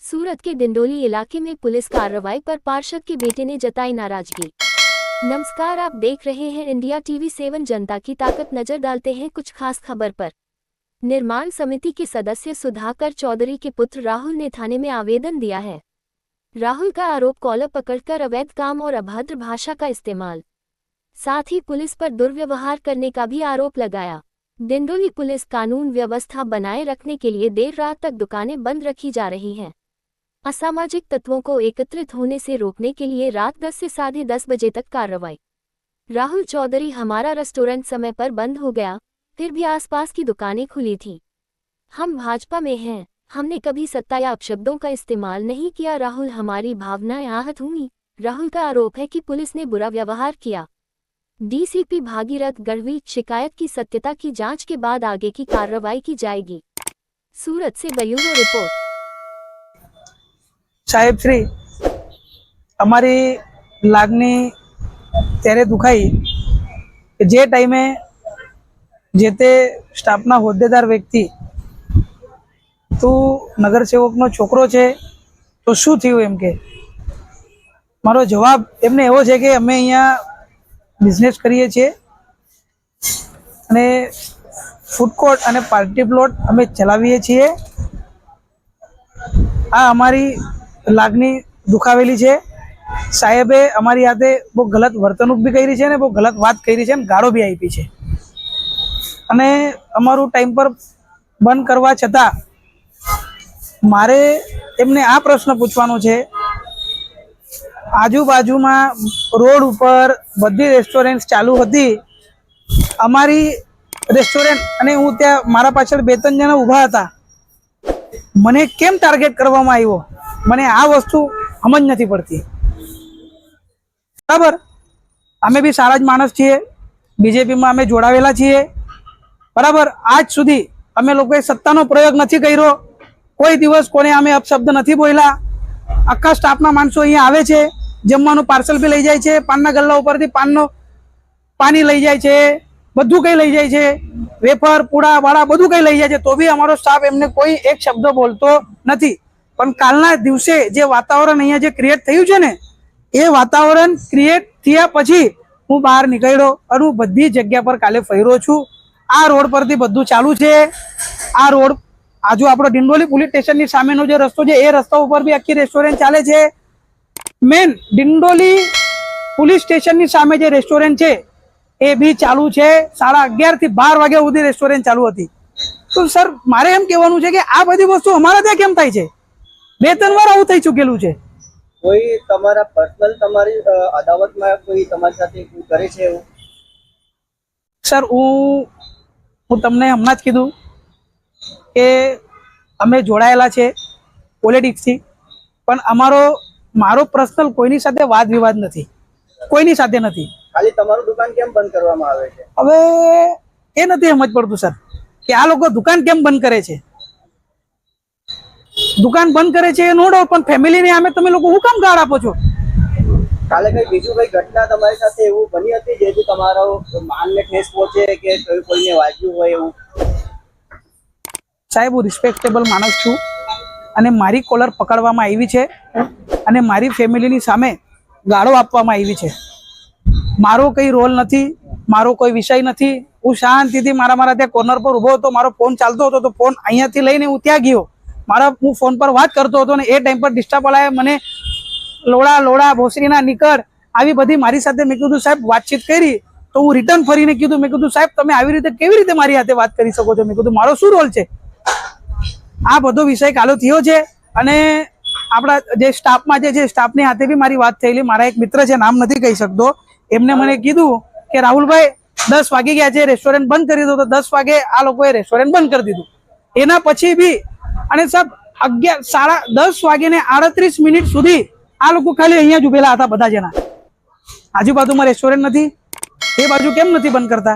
सूरत के डिंडोली इलाके में पुलिस कार्रवाई पर पार्षद के बेटे ने जताई नाराजगी। नमस्कार, आप देख रहे हैं इंडिया टीवी 7 जनता की ताकत। नजर डालते हैं कुछ खास खबर पर। निर्माण समिति के सदस्य सुधाकर चौधरी के पुत्र राहुल ने थाने में आवेदन दिया है। राहुल का आरोप कॉलर पकड़कर अवैध काम और अभद्र भाषा का इस्तेमाल, साथ ही पुलिस पर दुर्व्यवहार करने का भी आरोप लगाया। डिंडोली पुलिस कानून व्यवस्था बनाए रखने के लिए देर रात तक दुकानें बंद रखी जा रही हैं। असामाजिक तत्वों को एकत्रित होने से रोकने के लिए रात 10 से साढ़े 10 बजे तक कार्रवाई। राहुल चौधरी, हमारा रेस्टोरेंट समय पर बंद हो गया, फिर भी आसपास की दुकानें खुली थी। हम भाजपा में हैं, हमने कभी सत्ता या अपशब्दों का इस्तेमाल नहीं किया। राहुल, हमारी भावनाएं आहत हुई। राहुल का आरोप है कि पुलिस ने बुरा व्यवहार किया। डीसीपी भागीरथ गढ़वी, शिकायत की सत्यता की जांच के बाद आगे की कार्रवाई की जाएगी। सूरत से ब्यूरो रिपोर्ट। साहेब श्री, अमारी लागनी त्यारे दुखाई कि जे टाइमे जेते स्टाफना होद्देदार व्यक्ति तू नगरसेवकनो छोकरो छे तो शुं थयुं एम के मारो जवाब एमने एवो छे के अमे अहींया बिजनेस करीए छीए अने फूड कोर्ट अने पार्टी प्लॉट अमे चलावीए छीए। आ अमारी लागनी दुखावेली छे। साहेबे अमारी हाथे बહુ गलत वर्तणूक भी करी छे ने बહુ गलत बात करी छे ने गाळो भी आपी छे अने अमारू टाइम पर बंद करवा छतां मारे एमने आ प्रश्न पूछवानो छे। आजूबाजूमां रोड पर बधी रेस्टोरंट चालू हती, अमारी रेस्टोरंट अने हूँ त्यां मारा पाछळ 2-3 जणा ऊभा हता, मने केम टार्गेट करवामां आव्यो? मने आ वस्तु समज नहीं पड़ती। बराबर, अमे भी सारा ज माणस छीए, बीजेपी में अमे जोड़ावेला छीए। बराबर, आज सुधी अमे लोकोए सत्तानो प्रयोग नहीं कर्यो, कोई दिवस कोने अमे अपशब्द नहीं बोल्या। आखा स्टाफना माणसो अहींया आवे छे, जमवानुं पार्सल भी लई जाय छे, पानना गल्ला उपरथी पाननो पानी लई जाय छे, बधुं कई लई जाय छे, वेफर पूड़ा वाड़ा बधुं कई लई जाय छे, तो भी अमारो स्टाफ एमने कोई एक शब्द बोलतो नथी। पण कालना दिवसे जे वातावरण अहींया जे क्रिएट थयुं छे ने ए वातावरण क्रिएट थया पछी हूँ बहार निकळ्यो अने हूँ बधी जग्या पर काले फर्यो छुं। आ रोड परथी बधुं चालू छे। आ रोड आजू आपणो डिंडोली पुलिस स्टेशननी सामेनो जे रस्तो छे ए रस्ता उपर बी आखी रेस्टोरंट चाले छे। मेन डिंडोली पुलिस स्टेशननी सामे जे रेस्टोरंट छे ए भी चालू छे। 11:30 થી 12 वाग्या सुधी रेस्टोरंट चालू हती। तो सर, मारे एम कहेवानुं छे के आ बधी वस्तु अमारा त्यां केम थाय छे? 2-3 વાર આવું થઈ ચૂકેલું છે। કોઈ તમારા પર્સનલ તમારી અદાવતમાં કોઈ તમારી સાથે કોઈ કરે છે એવું? સર, હું તમને હમણાં જ કીધું કે અમે જોડાયેલા છે પોલિટિક્સથી, પણ મારો પર્સનલ કોઈની સાથે વાદ વિવાદ નથી, કોઈની સાથે નથી। ખાલી તમારું દુકાન કેમ બંધ કરવામાં આવે છે? હવે એ નથી સમજ પડતું સર કે આ લોકો દુકાન કેમ બંધ કરે છે। दुकान बंद करे छे नो डाउट, पण फैमिली ने आमे तमे लोको हुं काम गाळ आपो छो? काले कई बीजू कई घटना तमारी साथे एवुं बनी हती जेथी तमारो मानने ठेस पहोंचे के कोईने वाग्યું હોય એવું? साहेब, હું रिस्पेक्टेबल माणस છું અને મારી કોલર પકડવામાં આવી છે અને મારી ફેમિલીની સામે ગાળો આપવામાં આવી છે। મારો કઈ રોલ નથી, મારો કોઈ વિષય નથી। હું શાંતિથી મારા ત્યાં કોર્નર પર ઊભો હતો, મારો ફોન ચાલતો હતો તો ફોન અહીંયાથી લઈને હું ત્યાં ગયો। मारा हूँ फोन पर बात करतो हतो ने ए टाइम पर डिस्टर्ब वाला मने लोड़ा लोड़ा भोसरीना निकळ आवी बधी मारी साथे। मैं कीधुं साहेब बातचीत करी तो हूँ रिटर्न फरीने कीधुं, मैं कीधुं साहेब तमे आवी रीते केवी रीते मारी हाथे बात करी शको छो? मैं कीधुं मारो शुं रोल छे? आ बधो विषय कालो थयो छे अने आपणा जे स्टाफमां जे छे स्टाफनी हाथे बी मारी वात थयेली। मारा एक मित्र छे, नाम नथी कही शकतो, एमणे मने कीधुं के राहुलभाई 10 वागी गया छे, रेस्टोरंट बंद करी दो। तो 10 वागे आ लोकोए रेस्टोरंट बंद कर दीधुं। एना पछी बी અને સાહેબ 10 વાગે ને 38 મિનિટ સુધી આ લોકો ખાલી અહીંયા જ ઉભેલા હતા બધા જણા। આજુબાજુમાં રેસ્ટોરન્ટ નથી, એ બાજુ કેમ નથી બંધ કરતા?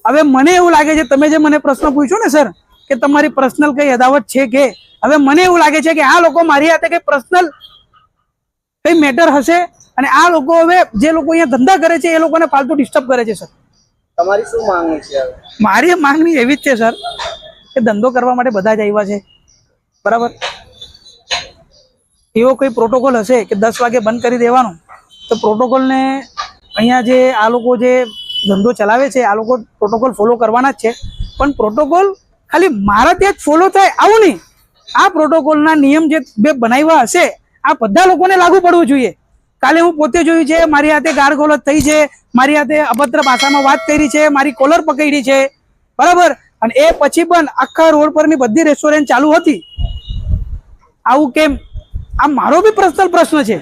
હવે મને એવું લાગે છે, તમે જે મને પ્રશ્ન પૂછ્યો ને સર કે તમારી પર્સનલ કઈ અદાવત છે કે, હવે મને એવું લાગે છે કે આ લોકો મારી હાથે કઈ પર્સનલ કઈ મેટર હશે અને આ લોકો હવે જે લોકો અહીંયા ધંધા કરે છે એ લોકોને ફાલતુ ડિસ્ટર્બ કરે છે। સર, તમારી શું માંગણી છે? મારી માંગણી એવી જ છે સર કે ધંધો કરવા માટે બધા જ આવ્યા છે, બરાબર? એવો કોઈ પ્રોટોકોલ હશે કે 10 વાગે બંધ કરી દેવાનો, તો પ્રોટોકોલને અહીંયા જે આ લોકો જે ધંધો ચલાવે છે આ લોકો પ્રોટોકોલ ફોલો કરવાના જ છે, પણ પ્રોટોકોલ ખાલી મારા ત્યાં જ ફોલો થાય આવું નહીં. આ પ્રોટોકોલના નિયમ જે બે બનાવ્યા હશે આ બધા લોકોને લાગુ પડવું જોઈએ. કાલે હું પોતે જોયું છે, મારી હાથે ગાળગોળત થઈ છે, મારી હાથે અભદ્ર ભાષામાં વાત કરી છે, મારી કોલર પકડી છે, બરાબર. અને એ પછી પણ આખા રોડ પરની બધી રેસ્ટોરન્ટ ચાલુ હતી. આવું કેમ? આ મારો બી પર્સનલ પ્રશ્ન છે.